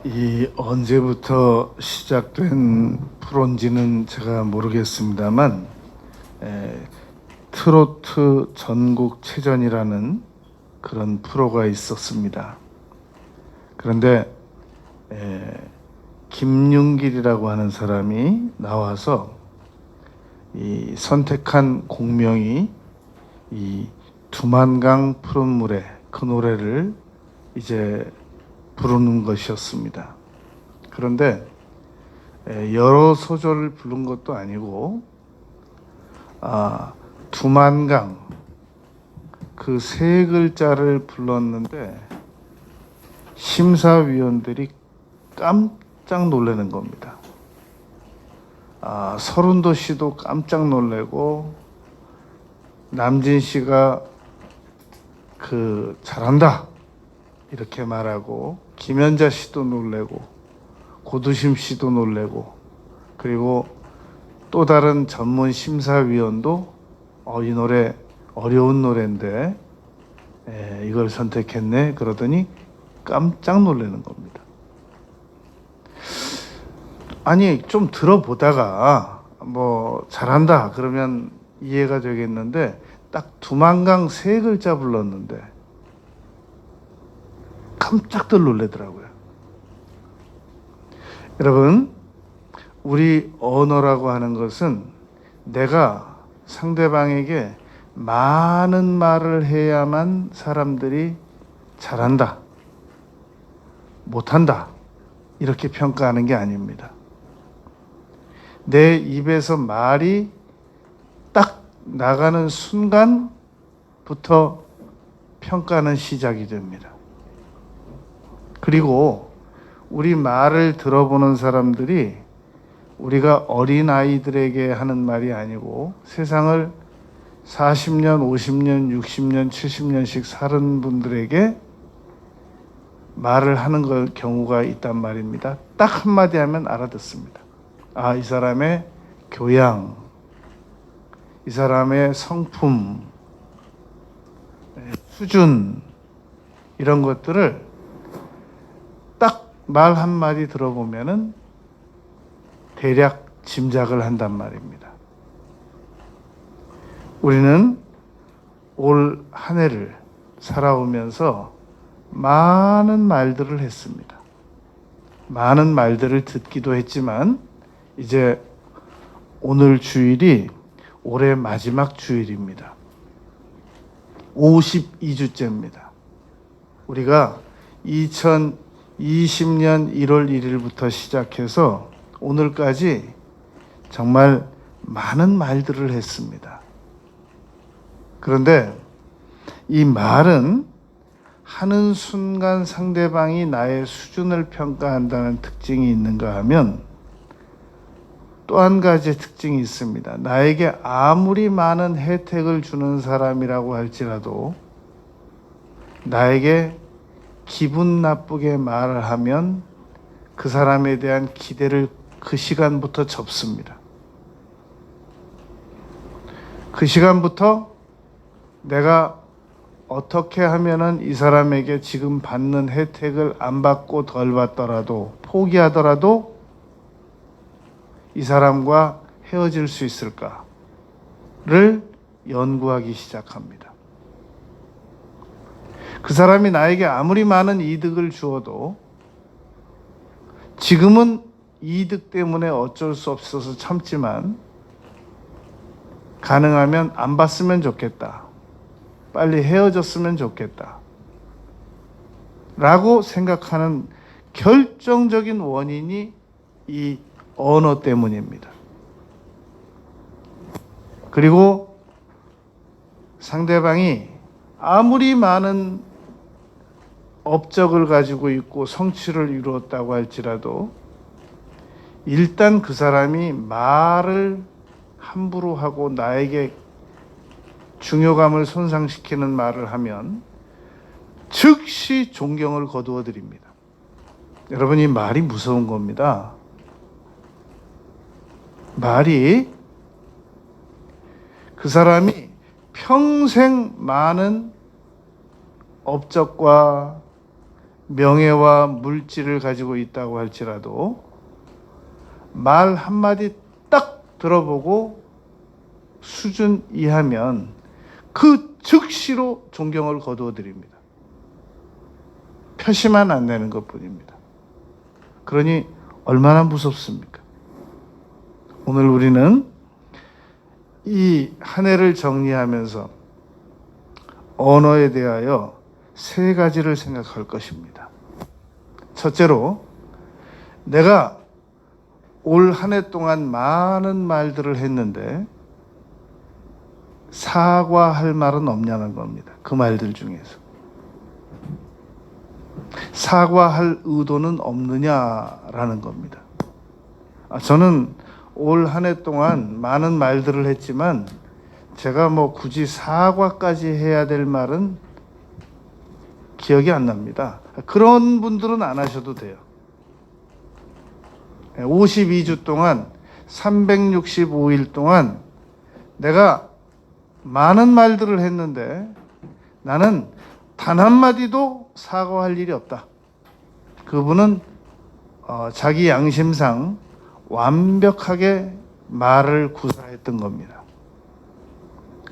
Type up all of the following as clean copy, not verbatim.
이 언제부터 시작된 프로인지는 제가 모르겠습니다만, 에, 트로트 전국체전이라는 그런 프로가 있었습니다. 그런데 김윤길이라고 하는 사람이 나와서 이 선택한 공명이 이 두만강 푸른 물에 그 노래를 이제 부르는 것이었습니다. 그런데 여러 소절을 부른 것도 아니고 두만강 그 세 글자를 불렀는데 심사위원들이 깜짝 놀라는 겁니다. 서른도 씨도 깜짝 놀래고 남진 씨가 잘한다 이렇게 말하고 김연자 씨도 놀래고 고두심 씨도 놀래고 그리고 또 다른 전문 심사위원도 이 노래 어려운 노래인데 이걸 선택했네 그러더니 깜짝 놀라는 겁니다. 아니 좀 들어보다가 뭐 잘한다 그러면 이해가 되겠는데 딱 두만강 세 글자 불렀는데 깜짝들 놀라더라고요. 여러분, 우리 언어라고 하는 것은 내가 상대방에게 많은 말을 해야만 사람들이 잘한다, 못한다 이렇게 평가하는 게 아닙니다. 내 입에서 말이 딱 나가는 순간부터 평가는 시작이 됩니다. 그리고 우리 말을 들어보는 사람들이 우리가 어린 아이들에게 하는 말이 아니고 세상을 40년, 50년, 60년, 70년씩 사는 분들에게 말을 하는 경우가 있단 말입니다. 딱 한마디 하면 알아듣습니다. 이 사람의 교양, 이 사람의 성품, 수준 이런 것들을 딱 말 한마디 들어보면은 대략 짐작을 한단 말입니다. 우리는 올 한 해를 살아오면서 많은 말들을 했습니다. 많은 말들을 듣기도 했지만 이제 오늘 주일이 올해 마지막 주일입니다. 52주째입니다. 우리가 2020년 1월 1일부터 시작해서 오늘까지 정말 많은 말들을 했습니다. 그런데 이 말은 하는 순간 상대방이 나의 수준을 평가한다는 특징이 있는가 하면 또 한 가지 특징이 있습니다. 나에게 아무리 많은 혜택을 주는 사람이라고 할지라도 나에게 기분 나쁘게 말을 하면 그 사람에 대한 기대를 그 시간부터 접습니다. 그 시간부터 내가 어떻게 하면은 이 사람에게 지금 받는 혜택을 안 받고 덜 받더라도 포기하더라도 이 사람과 헤어질 수 있을까를 연구하기 시작합니다. 그 사람이 나에게 아무리 많은 이득을 주어도 지금은 이득 때문에 어쩔 수 없어서 참지만 가능하면 안 봤으면 좋겠다. 빨리 헤어졌으면 좋겠다. 라고 생각하는 결정적인 원인이 이 언어 때문입니다. 그리고 상대방이 아무리 많은 업적을 가지고 있고 성취를 이루었다고 할지라도 일단 그 사람이 말을 함부로 하고 나에게 중요감을 손상시키는 말을 하면 즉시 존경을 거두어 드립니다. 여러분, 이 말이 무서운 겁니다. 말이 그 사람이 평생 많은 업적과 명예와 물질을 가지고 있다고 할지라도 말 한마디 딱 들어보고 수준 이하면 그 즉시로 존경을 거두어 드립니다. 표시만 안 내는 것뿐입니다. 그러니 얼마나 무섭습니까? 오늘 우리는 이 한 해를 정리하면서 언어에 대하여 세 가지를 생각할 것입니다. 첫째로, 내가 올 한 해 동안 많은 말들을 했는데 사과할 말은 없냐는 겁니다. 그 말들 중에서. 사과할 의도는 없느냐라는 겁니다. 저는 올 한 해 동안 많은 말들을 했지만 제가 뭐 굳이 사과까지 해야 될 말은 기억이 안 납니다. 그런 분들은 안 하셔도 돼요. 52주 동안 365일 동안 내가 많은 말들을 했는데 나는 단 한마디도 사과할 일이 없다. 그분은 자기 양심상 완벽하게 말을 구사했던 겁니다.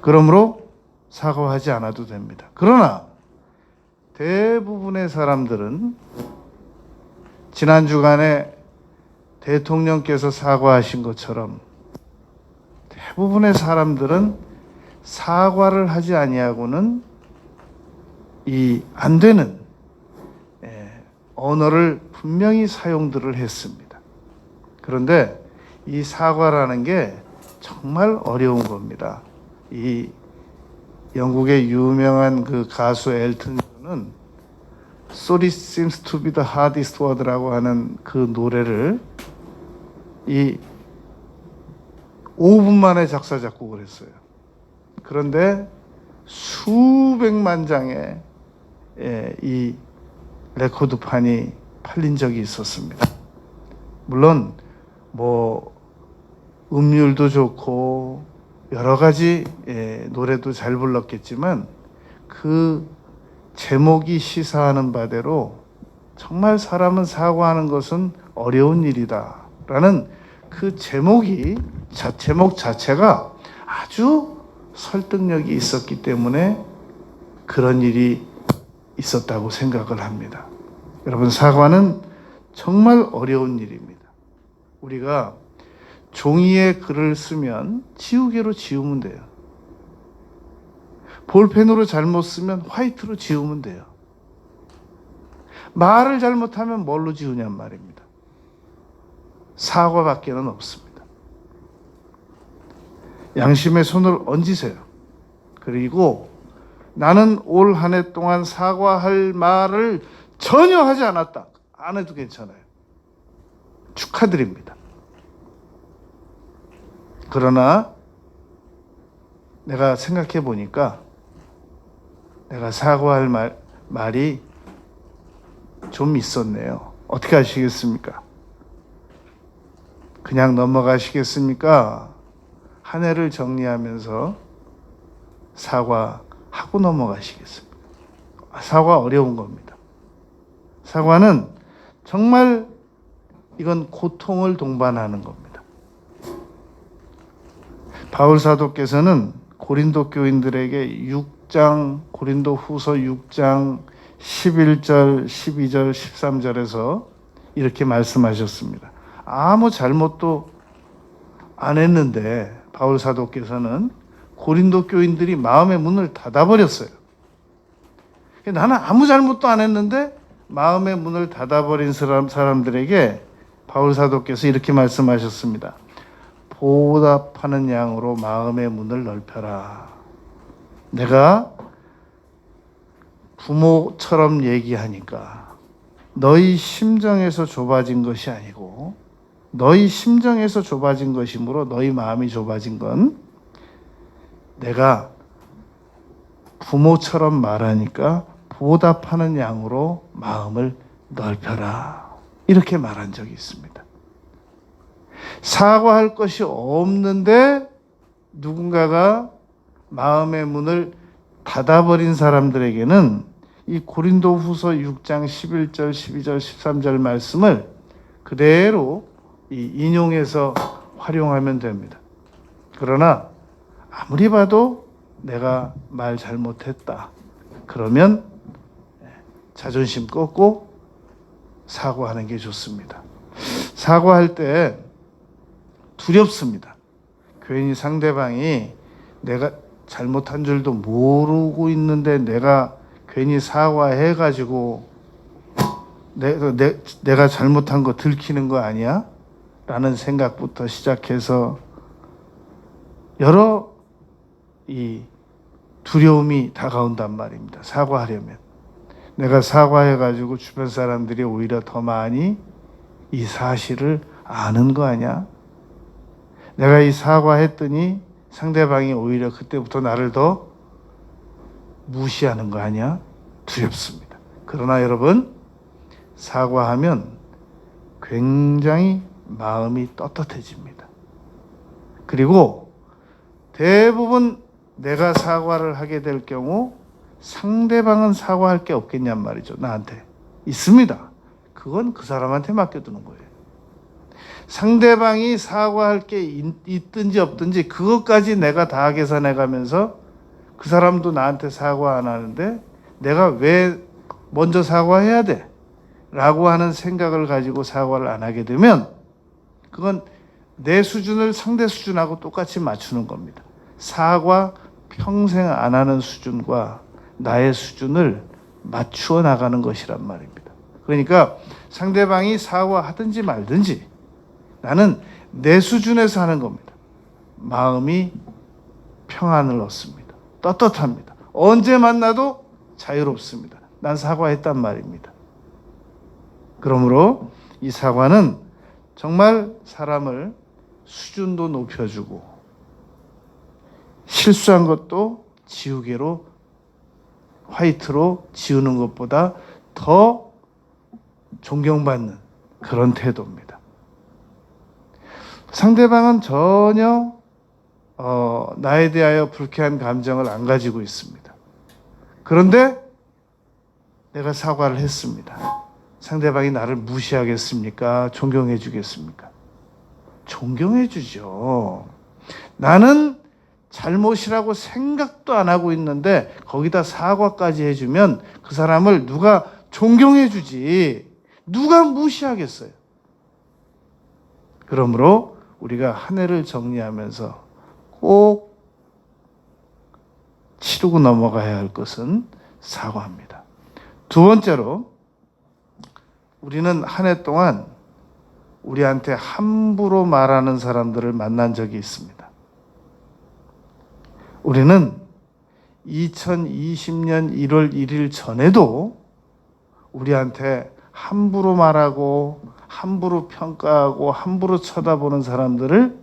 그러므로 사과하지 않아도 됩니다. 그러나 대부분의 사람들은 지난 주간에 대통령께서 사과하신 것처럼 대부분의 사람들은 사과를 하지 아니하고는 이 안 되는 언어를 분명히 사용들을 했습니다. 그런데 이 사과라는 게 정말 어려운 겁니다. 이 영국의 유명한 그 가수 엘튼 존은 Sorry seems to be the hardest word라고 하는 그 노래를 이 5분 만에 작사 작곡을 했어요. 그런데 수백만 장의 이 레코드판이 팔린 적이 있었습니다. 물론 뭐 음률도 좋고 여러 가지 노래도 잘 불렀겠지만 그 제목이 시사하는 바대로 정말 사람은 사과하는 것은 어려운 일이다라는 그 제목 자체가 아주 설득력이 있었기 때문에 그런 일이 있었다고 생각을 합니다. 여러분, 사과는 정말 어려운 일입니다. 우리가 종이에 글을 쓰면 지우개로 지우면 돼요. 볼펜으로 잘못 쓰면 화이트로 지우면 돼요. 말을 잘못하면 뭘로 지우냔 말입니다. 사과밖에는 없습니다. 양심의 손을 얹으세요. 그리고 나는 올 한 해 동안 사과할 말을 전혀 하지 않았다. 안 해도 괜찮아요. 축하드립니다. 그러나 내가 생각해 보니까 내가 사과할 말이 좀 있었네요. 어떻게 하시겠습니까? 그냥 넘어가시겠습니까? 한 해를 정리하면서 사과하고 넘어가시겠습니까? 사과 어려운 겁니다. 사과는 정말 이건 고통을 동반하는 겁니다. 바울 사도께서는 고린도 교인들에게 고린도 후서 6장 11절, 12절, 13절에서 이렇게 말씀하셨습니다. 아무 잘못도 안 했는데 바울 사도께서는 고린도 교인들이 마음의 문을 닫아버렸어요. 나는 아무 잘못도 안 했는데 마음의 문을 닫아버린 사람들에게 바울 사도께서 이렇게 말씀하셨습니다. 보답하는 양으로 마음의 문을 넓혀라. 내가 부모처럼 얘기하니까 너희 심정에서 좁아진 것이 아니고 너희 심정에서 좁아진 것이므로 너희 마음이 좁아진 건 내가 부모처럼 말하니까 보답하는 양으로 마음을 넓혀라. 이렇게 말한 적이 있습니다. 사과할 것이 없는데 누군가가 마음의 문을 닫아버린 사람들에게는 이 고린도후서 6장 11절, 12절, 13절 말씀을 그대로 인용해서 활용하면 됩니다. 그러나 아무리 봐도 내가 말 잘못했다. 그러면 자존심 꺾고 사과하는 게 좋습니다. 사과할 때 두렵습니다. 괜히 상대방이 내가 잘못한 줄도 모르고 있는데 내가 괜히 사과해가지고 내가 잘못한 거 들키는 거 아니야? 라는 생각부터 시작해서 여러 이 두려움이 다가온단 말입니다. 사과하려면. 내가 사과해가지고 주변 사람들이 오히려 더 많이 이 사실을 아는 거 아니야? 내가 이 사과했더니 상대방이 오히려 그때부터 나를 더 무시하는 거 아니야? 두렵습니다. 그러나 여러분, 사과하면 굉장히 마음이 떳떳해집니다. 그리고 대부분 내가 사과를 하게 될 경우 상대방은 사과할 게 없겠냔 말이죠. 나한테. 있습니다. 그건 그 사람한테 맡겨두는 거예요. 상대방이 사과할 게 있든지 없든지 그것까지 내가 다 계산해가면서 그 사람도 나한테 사과 안 하는데 내가 왜 먼저 사과해야 돼? 라고 하는 생각을 가지고 사과를 안 하게 되면 그건 내 수준을 상대 수준하고 똑같이 맞추는 겁니다. 사과 평생 안 하는 수준과 나의 수준을 맞추어 나가는 것이란 말입니다. 그러니까 상대방이 사과하든지 말든지 나는 내 수준에서 하는 겁니다. 마음이 평안을 얻습니다. 떳떳합니다. 언제 만나도 자유롭습니다. 난 사과했단 말입니다. 그러므로 이 사과는 정말 사람을 수준도 높여주고 실수한 것도 지우개로 화이트로 지우는 것보다 더 존경받는 그런 태도입니다. 상대방은 전혀 나에 대하여 불쾌한 감정을 안 가지고 있습니다. 그런데 내가 사과를 했습니다. 상대방이 나를 무시하겠습니까? 존경해 주겠습니까? 존경해 주죠. 나는 잘못이라고 생각도 안 하고 있는데 거기다 사과까지 해주면 그 사람을 누가 존경해 주지 누가 무시하겠어요. 그러므로 우리가 한 해를 정리하면서 꼭 치르고 넘어가야 할 것은 사과입니다. 두 번째로 우리는 한 해 동안 우리한테 함부로 말하는 사람들을 만난 적이 있습니다. 우리는 2020년 1월 1일 전에도 우리한테 함부로 말하고 함부로 평가하고 함부로 쳐다보는 사람들을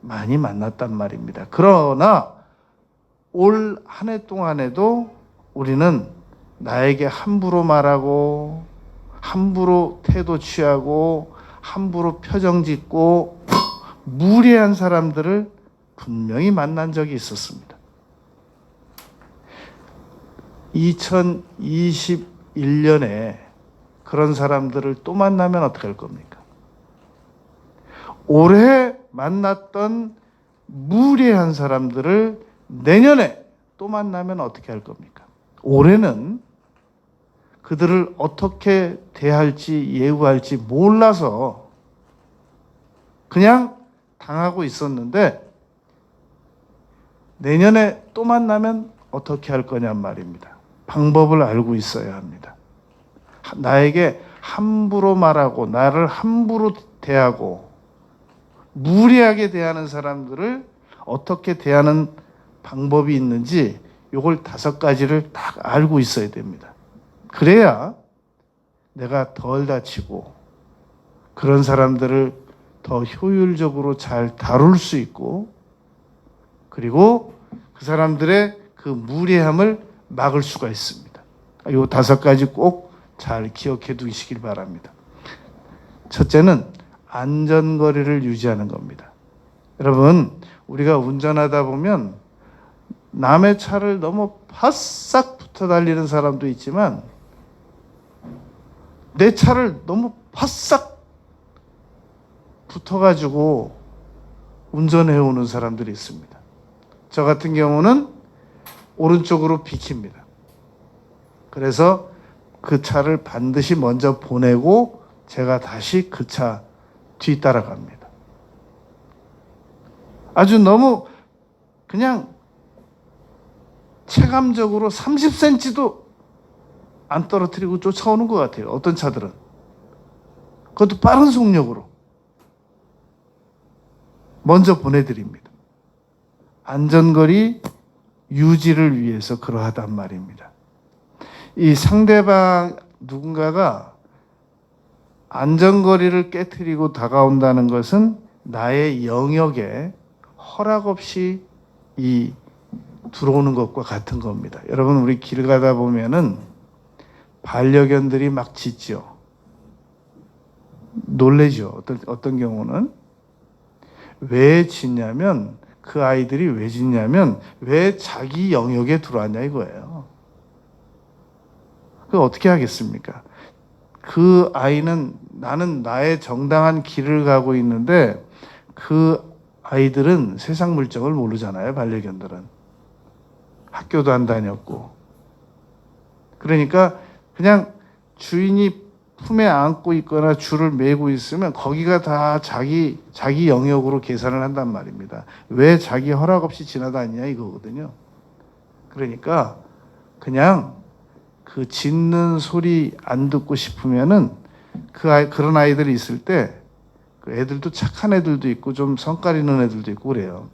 많이 만났단 말입니다. 그러나 올 한 해 동안에도 우리는 나에게 함부로 말하고 함부로 태도 취하고 함부로 표정 짓고 무례한 사람들을 분명히 만난 적이 있었습니다. 2021년에 그런 사람들을 또 만나면 어떻게 할 겁니까? 올해 만났던 무례한 사람들을 내년에 또 만나면 어떻게 할 겁니까? 올해는 그들을 어떻게 대할지 예우할지 몰라서 그냥 당하고 있었는데 내년에 또 만나면 어떻게 할 거냔 말입니다. 방법을 알고 있어야 합니다. 나에게 함부로 말하고 나를 함부로 대하고 무례하게 대하는 사람들을 어떻게 대하는 방법이 있는지 요걸 5가지를 딱 알고 있어야 됩니다. 그래야 내가 덜 다치고 그런 사람들을 더 효율적으로 잘 다룰 수 있고 그리고 그 사람들의 그 무례함을 막을 수가 있습니다. 이 5가지 꼭 잘 기억해 두시길 바랍니다. 첫째는 안전거리를 유지하는 겁니다. 여러분, 우리가 운전하다 보면 남의 차를 너무 바싹 붙어 달리는 사람도 있지만 내 차를 너무 바싹 붙어가지고 운전해 오는 사람들이 있습니다. 저 같은 경우는 오른쪽으로 비킵니다. 그래서 그 차를 반드시 먼저 보내고 제가 다시 그 차 뒤따라갑니다. 아주 너무 그냥 체감적으로 30cm도 안 떨어뜨리고 쫓아오는 것 같아요. 어떤 차들은. 그것도 빠른 속력으로 먼저 보내드립니다. 안전거리 유지를 위해서 그러하단 말입니다. 이 상대방 누군가가 안전거리를 깨트리고 다가온다는 것은 나의 영역에 허락 없이 들어오는 것과 같은 겁니다. 여러분, 우리 길 가다 보면은 반려견들이 막 짖죠. 놀래죠. 어떤 경우는. 왜 짖냐면, 그 아이들이 왜 짖냐면, 왜 자기 영역에 들어왔냐 이거예요. 그거 어떻게 하겠습니까? 그 아이는, 나는 나의 정당한 길을 가고 있는데 그 아이들은 세상 물정을 모르잖아요. 반려견들은. 학교도 안 다녔고. 그러니까 그냥 주인이 품에 안고 있거나 줄을 매고 있으면 거기가 다 자기 영역으로 계산을 한단 말입니다. 왜 자기 허락 없이 지나다니냐 이거거든요. 그러니까 그냥 그 짖는 소리 안 듣고 싶으면은 그런 아이들이 있을 때 그 애들도 착한 애들도 있고 좀 성깔 있는 애들도 있고 그래요.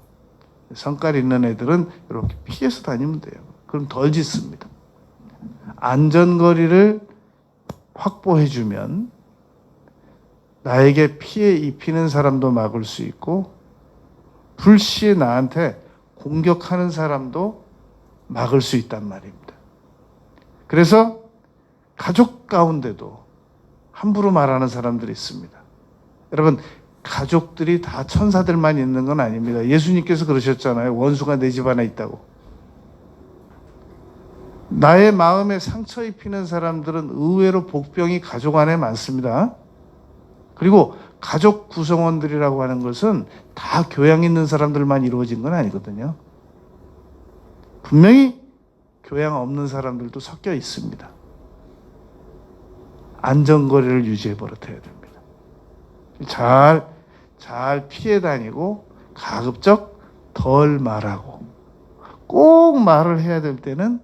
성깔 있는 애들은 이렇게 피해서 다니면 돼요. 그럼 덜 짖습니다. 안전거리를 확보해주면 나에게 피해 입히는 사람도 막을 수 있고 불시에 나한테 공격하는 사람도 막을 수 있단 말입니다. 그래서 가족 가운데도 함부로 말하는 사람들이 있습니다. 여러분, 가족들이 다 천사들만 있는 건 아닙니다. 예수님께서 그러셨잖아요. 원수가 내 집 안에 있다고. 나의 마음에 상처 입히는 사람들은 의외로 복병이 가족 안에 많습니다. 그리고 가족 구성원들이라고 하는 것은 다 교양 있는 사람들만 이루어진 건 아니거든요. 분명히 교양 없는 사람들도 섞여 있습니다. 안전거리를 유지해 버릇해야 됩니다. 잘 피해 다니고 가급적 덜 말하고 꼭 말을 해야 될 때는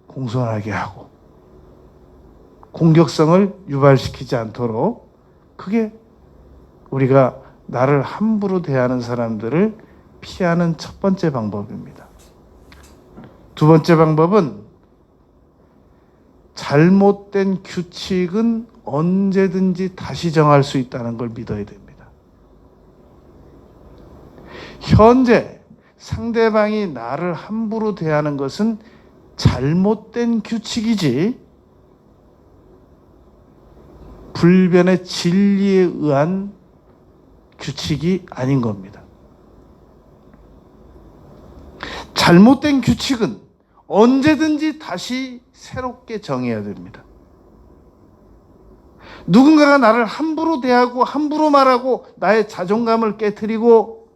공손하게 하고 공격성을 유발시키지 않도록, 그게 우리가 나를 함부로 대하는 사람들을 피하는 첫 번째 방법입니다. 두 번째 방법은 잘못된 규칙은 언제든지 다시 정할 수 있다는 걸 믿어야 됩니다. 현재 상대방이 나를 함부로 대하는 것은 잘못된 규칙이지 불변의 진리에 의한 규칙이 아닌 겁니다. 잘못된 규칙은 언제든지 다시 새롭게 정해야 됩니다. 누군가가 나를 함부로 대하고 함부로 말하고 나의 자존감을 깨트리고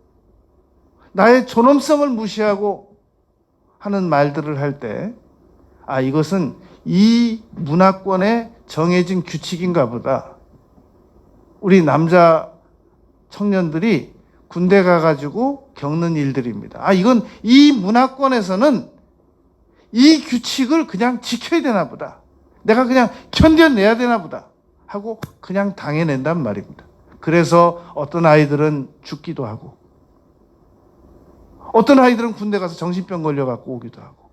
나의 존엄성을 무시하고 하는 말들을 할 때, 이것은 이 문화권에 정해진 규칙인가 보다. 우리 남자 청년들이 군대 가가지고 겪는 일들입니다. 이건 이 문화권에서는 이 규칙을 그냥 지켜야 되나 보다. 내가 그냥 견뎌내야 되나 보다 하고 그냥 당해낸단 말입니다. 그래서 어떤 아이들은 죽기도 하고 어떤 아이들은 군대 가서 정신병 걸려갖고 오기도 하고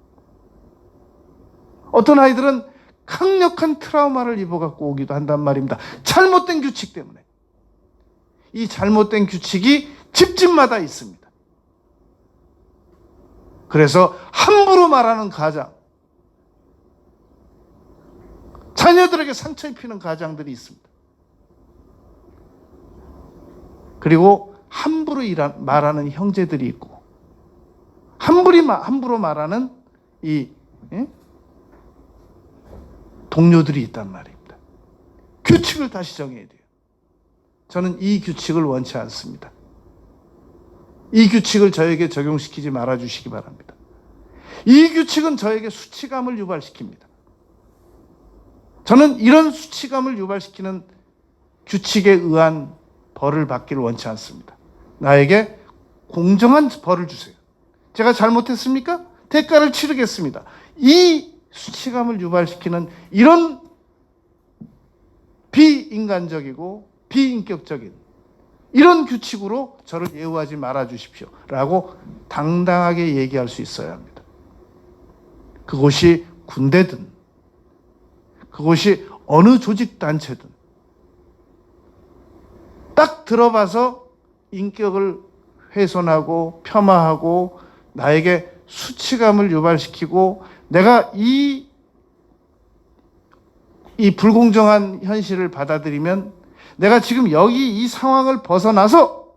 어떤 아이들은 강력한 트라우마를 입어갖고 오기도 한단 말입니다. 잘못된 규칙 때문에. 이 잘못된 규칙이 집집마다 있습니다. 그래서 함부로 말하는 가장, 자녀들에게 상처 입히는 가장들이 있습니다. 그리고 함부로 말하는 형제들이 있고 함부로 말하는 이 동료들이 있단 말입니다. 규칙을 다시 정해야 돼요. 저는 이 규칙을 원치 않습니다. 이 규칙을 저에게 적용시키지 말아주시기 바랍니다. 이 규칙은 저에게 수치감을 유발시킵니다. 저는 이런 수치감을 유발시키는 규칙에 의한 벌을 받기를 원치 않습니다. 나에게 공정한 벌을 주세요. 제가 잘못했습니까? 대가를 치르겠습니다. 이 수치감을 유발시키는 이런 비인간적이고 비인격적인 이런 규칙으로 저를 예우하지 말아 주십시오 라고 당당하게 얘기할 수 있어야 합니다. 그곳이 군대든 그곳이 어느 조직단체든 딱 들어봐서 인격을 훼손하고 폄하하고 나에게 수치감을 유발시키고 내가 이 불공정한 현실을 받아들이면 내가 지금 여기 이 상황을 벗어나서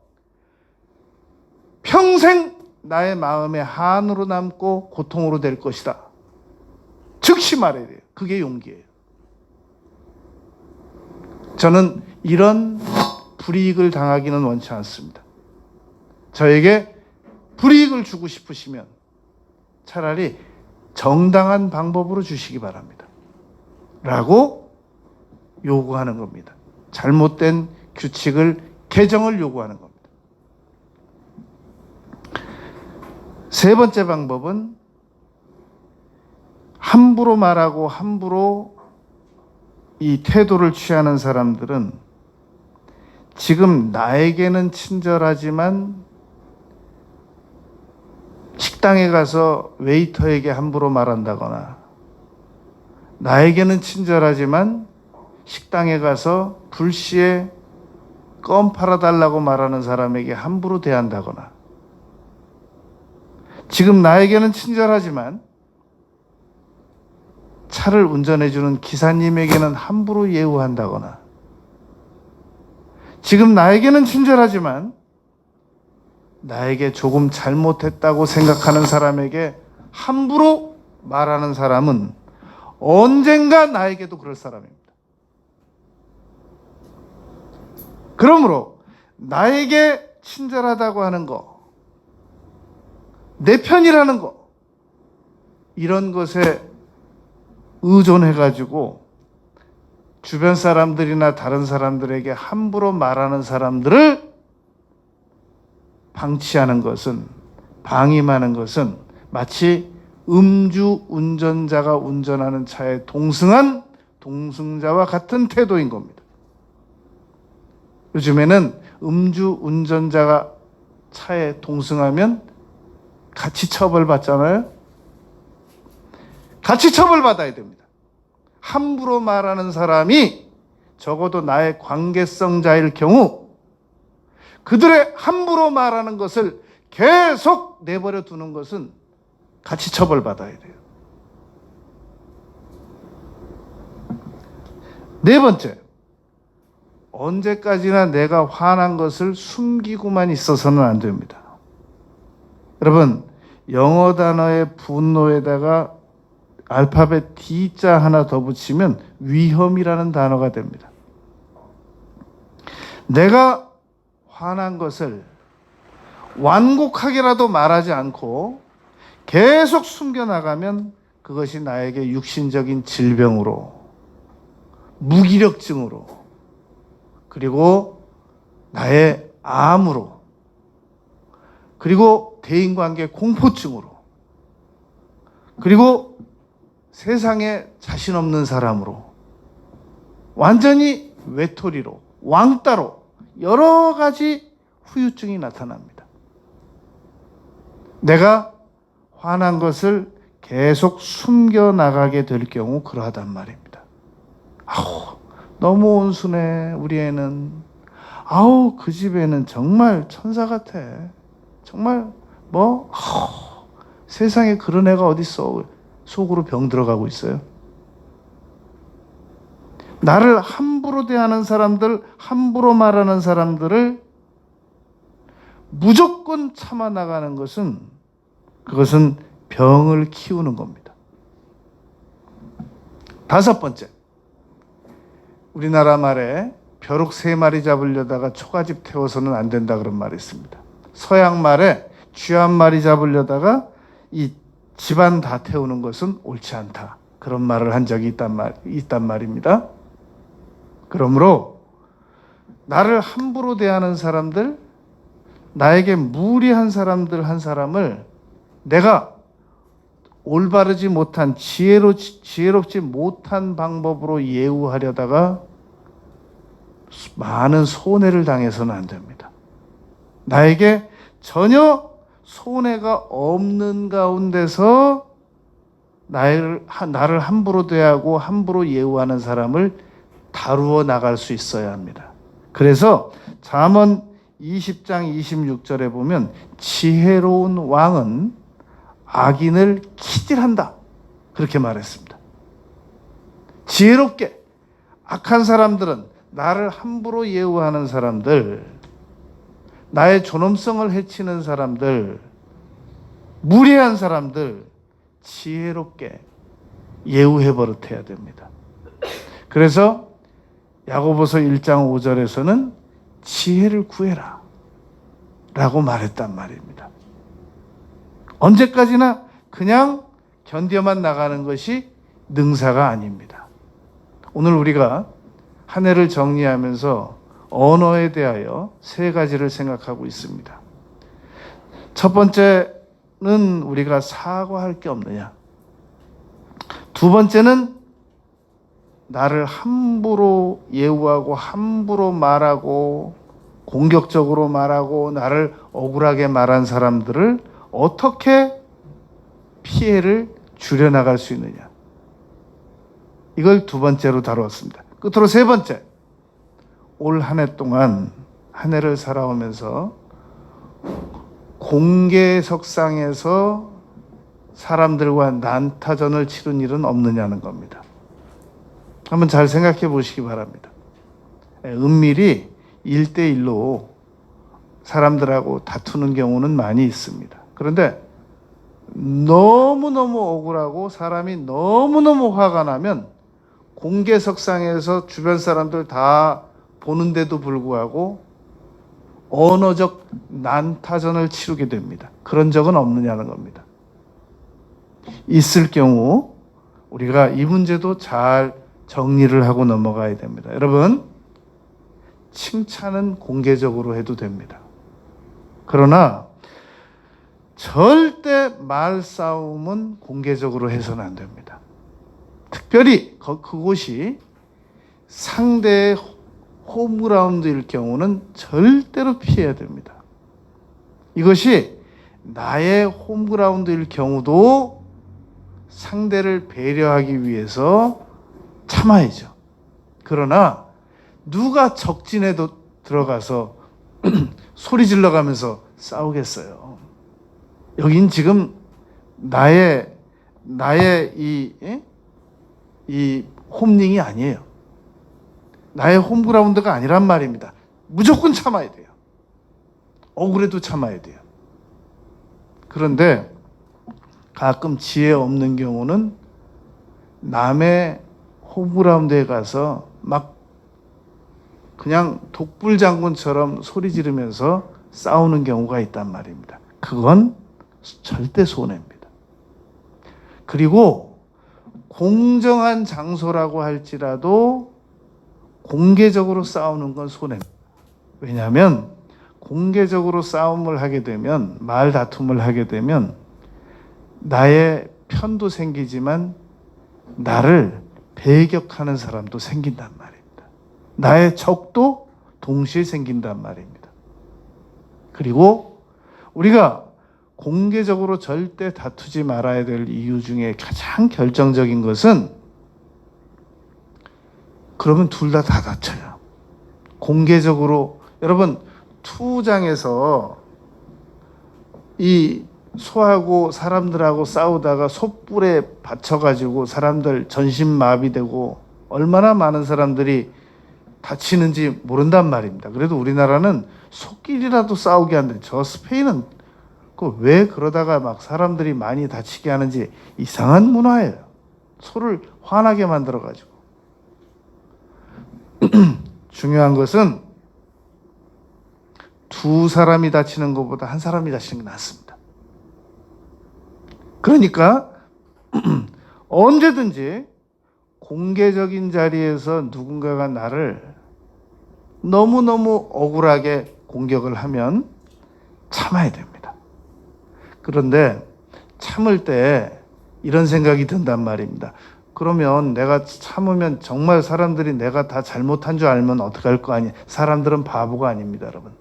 평생 나의 마음에 한으로 남고 고통으로 될 것이다. 즉시 말해야 돼요. 그게 용기예요. 저는 이런 불이익을 당하기는 원치 않습니다. 저에게 불이익을 주고 싶으시면 차라리 정당한 방법으로 주시기 바랍니다. 라고 요구하는 겁니다. 잘못된 규칙을 개정을 요구하는 겁니다. 세 번째 방법은 함부로 말하고 함부로 이 태도를 취하는 사람들은 지금 나에게는 친절하지만 식당에 가서 웨이터에게 함부로 말한다거나 나에게는 친절하지만 식당에 가서 불시에 껌 팔아달라고 말하는 사람에게 함부로 대한다거나 지금 나에게는 친절하지만 차를 운전해주는 기사님에게는 함부로 예우한다거나 지금 나에게는 친절하지만 나에게 조금 잘못했다고 생각하는 사람에게 함부로 말하는 사람은 언젠가 나에게도 그럴 사람입니다. 그러므로 나에게 친절하다고 하는 거, 내 편이라는 거, 이런 것에 의존해가지고 주변 사람들이나 다른 사람들에게 함부로 말하는 사람들을 방치하는 것은, 방임하는 것은 마치 음주 운전자가 운전하는 차에 동승한 동승자와 같은 태도인 겁니다. 요즘에는 음주 운전자가 차에 동승하면 같이 처벌받잖아요. 같이 처벌받아야 됩니다. 함부로 말하는 사람이 적어도 나의 관계성자일 경우 그들의 함부로 말하는 것을 계속 내버려 두는 것은 같이 처벌받아야 돼요. 네 번째, 언제까지나 내가 화난 것을 숨기고만 있어서는 안 됩니다. 여러분, 영어 단어의 분노에다가 알파벳 D자 하나 더 붙이면 위험이라는 단어가 됩니다. 내가 화난 것을 완곡하게라도 말하지 않고 계속 숨겨나가면 그것이 나에게 육신적인 질병으로, 무기력증으로, 그리고 나의 암으로, 그리고 대인관계 공포증으로, 그리고 세상에 자신 없는 사람으로, 완전히 외톨이로, 왕따로 여러 가지 후유증이 나타납니다. 내가 화난 것을 계속 숨겨나가게 될 경우 그러하단 말입니다. 아우, 너무 온순해 우리 애는. 아우, 그 집에는 정말 천사 같아. 정말 세상에 그런 애가 어딨어. 속으로 병 들어가고 있어요. 나를 함부로 대하는 사람들, 함부로 말하는 사람들을 무조건 참아 나가는 것은, 그것은 병을 키우는 겁니다. 다섯 번째, 우리나라 말에 벼룩 3마리 잡으려다가 초가집 태워서는 안 된다 그런 말이 있습니다. 서양 말에 쥐 1마리 잡으려다가 이 집안 다 태우는 것은 옳지 않다. 그런 말을 한 적이 있단 말입니다. 그러므로 나를 함부로 대하는 사람들, 나에게 무리한 사람들 한 사람을 내가 올바르지 못한 지혜롭지 못한 방법으로 예우하려다가 많은 손해를 당해서는 안 됩니다. 나에게 전혀 손해가 없는 가운데서 나를 함부로 대하고 함부로 예우하는 사람을 다루어 나갈 수 있어야 합니다. 그래서 잠언 20장 26절에 보면 지혜로운 왕은 악인을 키질한다. 그렇게 말했습니다. 지혜롭게 악한 사람들은 나를 함부로 예우하는 사람들, 나의 존엄성을 해치는 사람들, 무례한 사람들 지혜롭게 예우해 버릇해야 됩니다. 그래서 야고보서 1장 5절에서는 지혜를 구해라 라고 말했단 말입니다. 언제까지나 그냥 견뎌만 나가는 것이 능사가 아닙니다. 오늘 우리가 한 해를 정리하면서 언어에 대하여 3가지를 생각하고 있습니다. 첫 번째는 우리가 사과할 게 없느냐. 두 번째는 나를 함부로 예우하고 함부로 말하고 공격적으로 말하고 나를 억울하게 말한 사람들을 어떻게 피해를 줄여나갈 수 있느냐. 이걸 두 번째로 다루었습니다. 끝으로 세 번째, 올 한 해 동안 한 해를 살아오면서 공개석상에서 사람들과 난타전을 치른 일은 없느냐는 겁니다. 한번 잘 생각해 보시기 바랍니다. 은밀히 1대1로 사람들하고 다투는 경우는 많이 있습니다. 그런데 너무너무 억울하고 사람이 너무너무 화가 나면 공개석상에서 주변 사람들 다 보는데도 불구하고 언어적 난타전을 치르게 됩니다. 그런 적은 없느냐는 겁니다. 있을 경우 우리가 이 문제도 잘 정리를 하고 넘어가야 됩니다. 여러분, 칭찬은 공개적으로 해도 됩니다. 그러나 절대 말싸움은 공개적으로 해서는 안 됩니다. 특별히 그곳이 상대의 홈그라운드일 경우는 절대로 피해야 됩니다. 이것이 나의 홈그라운드일 경우도 상대를 배려하기 위해서 참아야죠. 그러나 누가 적진에도 들어가서 소리 질러가면서 싸우겠어요. 여긴 지금 나의 이 홈링이 아니에요. 나의 홈그라운드가 아니란 말입니다. 무조건 참아야 돼요. 억울해도 참아야 돼요. 그런데 가끔 지혜 없는 경우는 남의 홈그라운드에 가서 막 그냥 독불장군처럼 소리 지르면서 싸우는 경우가 있단 말입니다. 그건 절대 손해입니다. 그리고 공정한 장소라고 할지라도 공개적으로 싸우는 건 손해입니다. 왜냐하면 공개적으로 싸움을 하게 되면, 말다툼을 하게 되면 나의 편도 생기지만 나를 배격하는 사람도 생긴단 말입니다. 나의 적도 동시에 생긴단 말입니다. 그리고 우리가 공개적으로 절대 다투지 말아야 될 이유 중에 가장 결정적인 것은, 그러면 둘 다 다쳐요. 공개적으로, 여러분 투장에서 이 소하고 사람들하고 싸우다가 솥불에 받쳐가지고 사람들 전신마비되고 얼마나 많은 사람들이 다치는지 모른단 말입니다. 그래도 우리나라는 소끼리라도 싸우게 하는데, 저 스페인은 왜 그러다가 막 사람들이 많이 다치게 하는지 이상한 문화예요. 소를 화나게 만들어가지고. 중요한 것은 두 사람이 다치는 것보다 한 사람이 다치는 게 낫습니다. 그러니까 언제든지 공개적인 자리에서 누군가가 나를 너무너무 억울하게 공격을 하면 참아야 됩니다. 그런데 참을 때 이런 생각이 든단 말입니다. 그러면 내가 참으면 정말 사람들이 내가 다 잘못한 줄 알면 어떡할 거 아니에요. 사람들은 바보가 아닙니다, 여러분.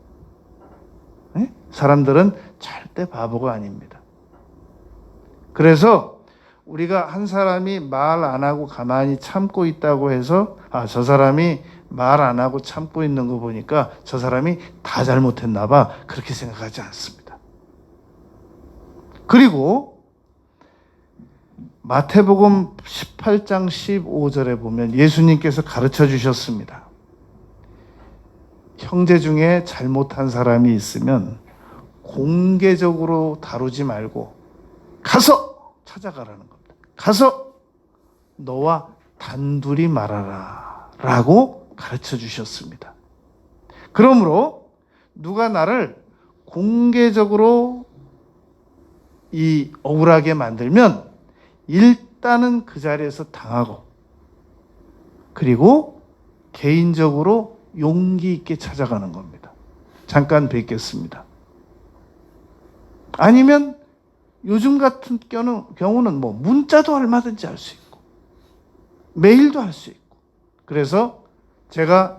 네? 사람들은 절대 바보가 아닙니다. 그래서 우리가 한 사람이 말 안 하고 가만히 참고 있다고 해서 저 사람이 말 안 하고 참고 있는 거 보니까 저 사람이 다 잘못했나 봐, 그렇게 생각하지 않습니다. 그리고 마태복음 18장 15절에 보면 예수님께서 가르쳐 주셨습니다. 형제 중에 잘못한 사람이 있으면 공개적으로 다루지 말고 가서 찾아가라는 겁니다. 가서 너와 단둘이 말하라 라고 가르쳐 주셨습니다. 그러므로 누가 나를 공개적으로 억울하게 만들면 일단은 그 자리에서 당하고, 그리고 개인적으로 용기 있게 찾아가는 겁니다. 잠깐 뵙겠습니다. 아니면 요즘 같은 경우는 문자도 얼마든지 할 수 있고 메일도 할 수 있고, 그래서 제가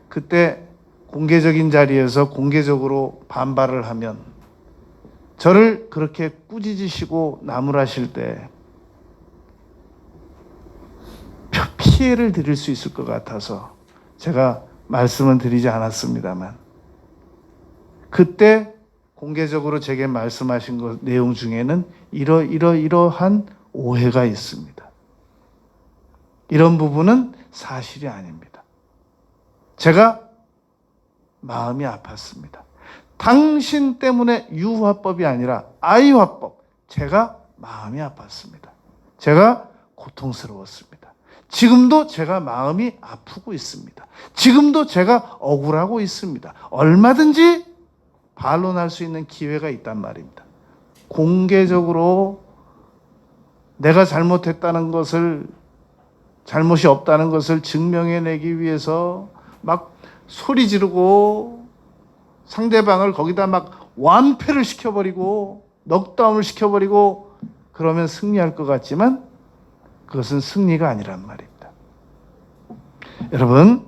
그때 공개적인 자리에서 공개적으로 반발을 하면 저를 그렇게 꾸짖으시고 나무라실 때 피해를 드릴 수 있을 것 같아서 제가 말씀은 드리지 않았습니다만, 그때 공개적으로 제게 말씀하신 내용 중에는 이러한 오해가 있습니다. 이런 부분은 사실이 아닙니다. 제가 마음이 아팠습니다. 당신 때문에 유화법이 아니라 아이화법, 제가 마음이 아팠습니다. 제가 고통스러웠습니다. 지금도 제가 마음이 아프고 있습니다. 지금도 제가 억울하고 있습니다. 얼마든지 반론할 수 있는 기회가 있단 말입니다. 공개적으로 내가 잘못했다는 것을, 잘못이 없다는 것을 증명해내기 위해서 막 소리 지르고 상대방을 거기다 막 완패를 시켜버리고 넉다운을 시켜버리고 그러면 승리할 것 같지만 그것은 승리가 아니란 말입니다. 여러분,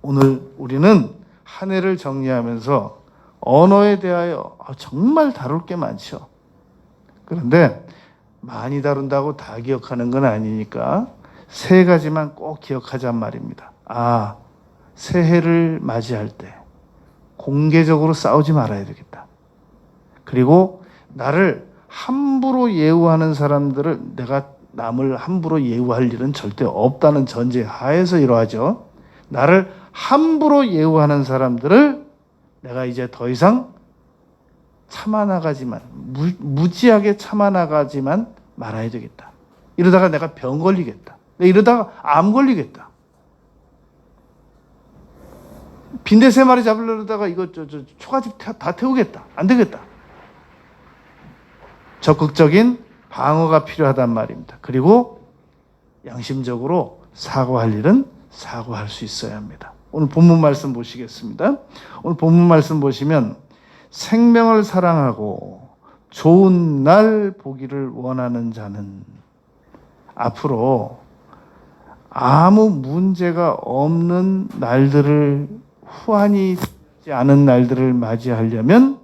오늘 우리는 한 해를 정리하면서 언어에 대하여 정말 다룰 게 많죠. 그런데 많이 다룬다고 다 기억하는 건 아니니까 3가지만 꼭 기억하자는 말입니다. 새해를 맞이할 때 공개적으로 싸우지 말아야 되겠다. 그리고 나를 함부로 예우하는 사람들을, 내가 남을 함부로 예우할 일은 절대 없다는 전제 하에서 이러하죠. 나를 함부로 예우하는 사람들을 내가 이제 더 이상 참아나가지만, 무지하게 참아나가지만 말아야 되겠다. 이러다가 내가 병 걸리겠다. 이러다가 암 걸리겠다. 빈대 3마리 잡으려다가 이거 초가집 다 태우겠다. 안 되겠다. 적극적인 방어가 필요하단 말입니다. 그리고 양심적으로 사과할 일은 사과할 수 있어야 합니다. 오늘 본문 말씀 보시겠습니다. 오늘 본문 말씀 보시면 생명을 사랑하고 좋은 날 보기를 원하는 자는 앞으로 아무 문제가 없는 날들을, 후환이 되지 않은 날들을 맞이하려면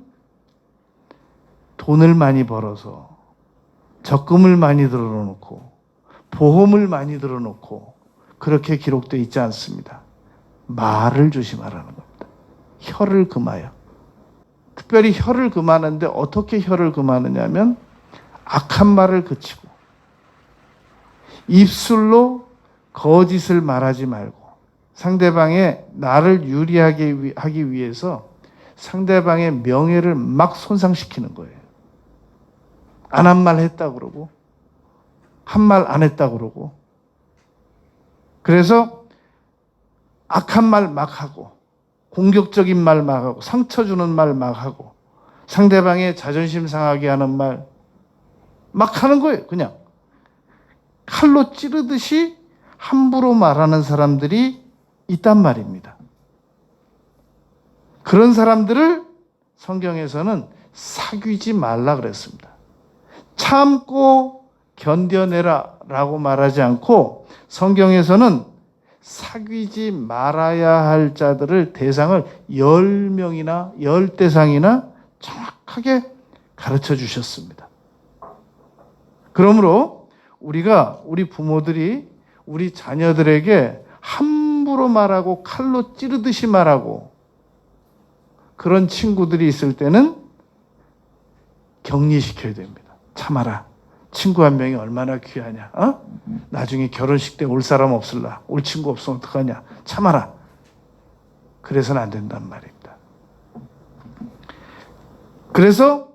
돈을 많이 벌어서 적금을 많이 들어놓고 보험을 많이 들어놓고 그렇게 기록되어 있지 않습니다. 말을 조심하라는 겁니다. 혀를 금하여. 특별히 혀를 금하는데 어떻게 혀를 금하느냐면 악한 말을 그치고 입술로 거짓을 말하지 말고 상대방의 나를 유리하게 하기 위해서 상대방의 명예를 막 손상시키는 거예요. 안 한 말 했다 그러고 한 말 안 했다 그러고 그래서 악한 말 막 하고, 공격적인 말 막 하고, 상처 주는 말 막 하고, 상대방의 자존심 상하게 하는 말 막 하는 거예요. 그냥 칼로 찌르듯이 함부로 말하는 사람들이 있단 말입니다. 그런 사람들을 성경에서는 사귀지 말라 그랬습니다. 참고 견뎌내라 라고 말하지 않고 성경에서는 사귀지 말아야 할 자들을 대상을 10명이나 10대상이나 정확하게 가르쳐 주셨습니다. 그러므로 우리가 우리 부모들이 우리 자녀들에게 함부로 말하고 칼로 찌르듯이 말하고 그런 친구들이 있을 때는 격리시켜야 됩니다. 참아라. 친구 한 명이 얼마나 귀하냐. 나중에 결혼식 때 올 사람 없을라. 올 친구 없으면 어떡하냐. 참아라. 그래서는 안 된단 말입니다. 그래서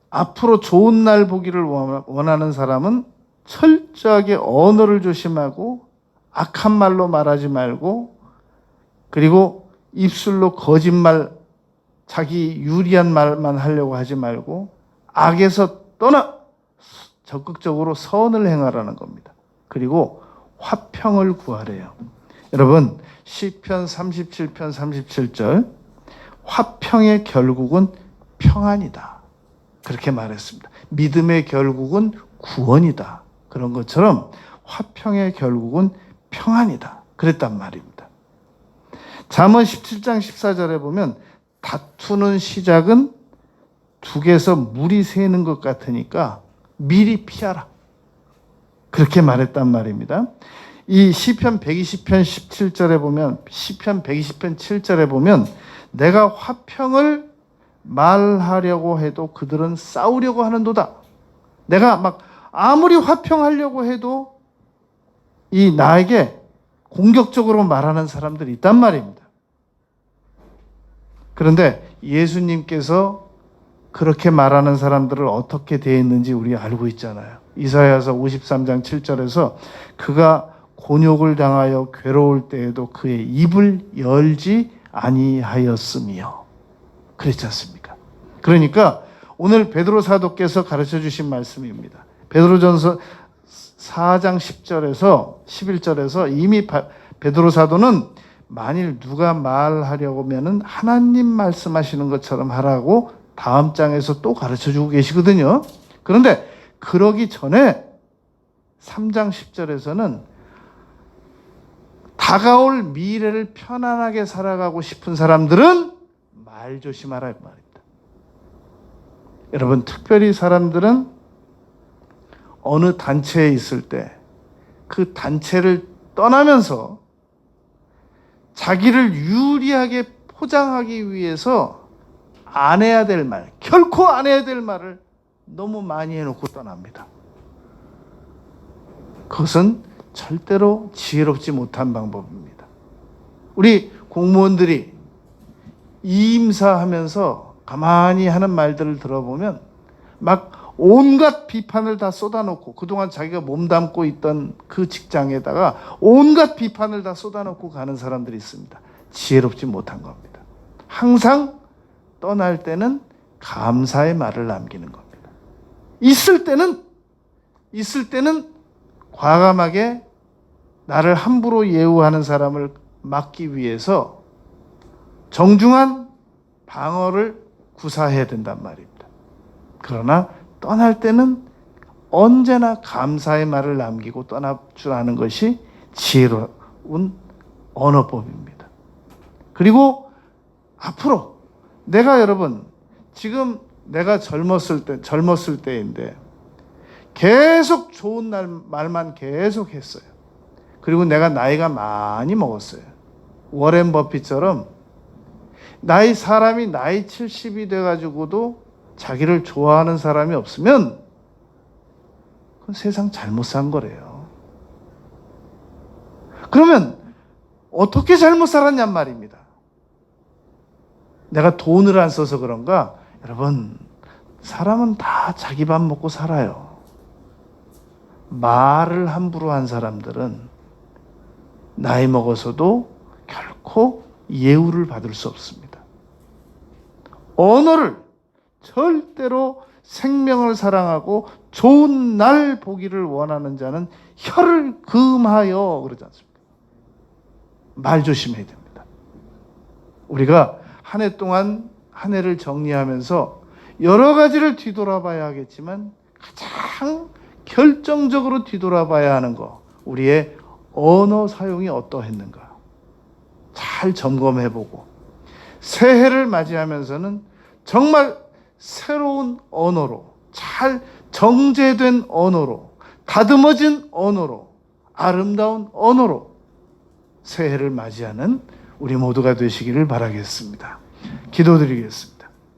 앞으로 좋은 날 보기를 원하는 사람은 철저하게 언어를 조심하고 악한 말로 말하지 말고 그리고 입술로 거짓말, 자기 유리한 말만 하려고 하지 말고 악에서 떠나 적극적으로 선을 행하라는 겁니다. 그리고 화평을 구하래요. 여러분 시편 37편 37절 화평의 결국은 평안이다. 그렇게 말했습니다. 믿음의 결국은 구원이다. 그런 것처럼 화평의 결국은 평안이다. 그랬단 말입니다. 잠언 17장 14절에 보면 다투는 시작은 두개에서 물이 새는 것 같으니까 미리 피하라. 그렇게 말했단 말입니다. 이 시편 120편 17절에 보면 시편 120편 7절에 보면 내가 화평을 말하려고 해도 그들은 싸우려고 하는도다. 내가 막 아무리 화평하려고 해도 이 나에게 공격적으로 말하는 사람들이 있단 말입니다. 그런데 예수님께서 그렇게 말하는 사람들을 어떻게 대했는지 우리 알고 있잖아요. 이사야서 53장 7절에서 그가 곤욕을 당하여 괴로울 때에도 그의 입을 열지 아니하였으며 그랬지 않습니까? 그러니까 오늘 베드로 사도께서 가르쳐 주신 말씀입니다. 베드로전서 4장 10절에서 11절에서 이미 베드로 사도는 만일 누가 말하려고 하면은 하나님 말씀하시는 것처럼 하라고 다음 장에서 또 가르쳐 주고 계시거든요. 그런데 그러기 전에 3장 10절에서는 다가올 미래를 편안하게 살아가고 싶은 사람들은 말 조심하라 말입니다. 여러분 특별히 사람들은 어느 단체에 있을 때 그 단체를 떠나면서 자기를 유리하게 포장하기 위해서 안 해야 될 말, 결코 안 해야 될 말을 너무 많이 해놓고 떠납니다. 그것은 절대로 지혜롭지 못한 방법입니다. 우리 공무원들이 이임사하면서 가만히 하는 말들을 들어보면 막 온갖 비판을 다 쏟아놓고 그동안 자기가 몸담고 있던 그 직장에다가 온갖 비판을 다 쏟아놓고 가는 사람들이 있습니다. 지혜롭지 못한 겁니다. 항상 떠날 때는 감사의 말을 남기는 겁니다. 있을 때는 과감하게 나를 함부로 예우하는 사람을 막기 위해서 정중한 방어를 구사해야 된단 말입니다. 그러나 떠날 때는 언제나 감사의 말을 남기고 떠날 줄 아는 것이 지혜로운 언어법입니다. 그리고 앞으로 내가 여러분 지금 내가 젊었을 때인데 계속 좋은 말만 계속 했어요. 그리고 내가 나이가 많이 먹었어요. 워렌 버핏처럼 사람이 나이 70이 돼가지고도 자기를 좋아하는 사람이 없으면 그건 세상 잘못 산 거래요. 그러면 어떻게 잘못 살았냔 말입니다. 내가 돈을 안 써서 그런가? 여러분, 사람은 다 자기 밥 먹고 살아요. 말을 함부로 한 사람들은 나이 먹어서도 결코 예우를 받을 수 없습니다. 언어를 절대로 생명을 사랑하고 좋은 날 보기를 원하는 자는 혀를 금하여 그러지 않습니까? 말 조심해야 됩니다. 우리가 한 해 동안 한 해를 정리하면서 여러 가지를 뒤돌아봐야 하겠지만 가장 결정적으로 뒤돌아봐야 하는 거, 우리의 언어 사용이 어떠했는가 잘 점검해보고 새해를 맞이하면서는 정말 새로운 언어로, 잘 정제된 언어로, 다듬어진 언어로, 아름다운 언어로 새해를 맞이하는 우리 모두가 되시기를 바라겠습니다. 기도드리겠습니다.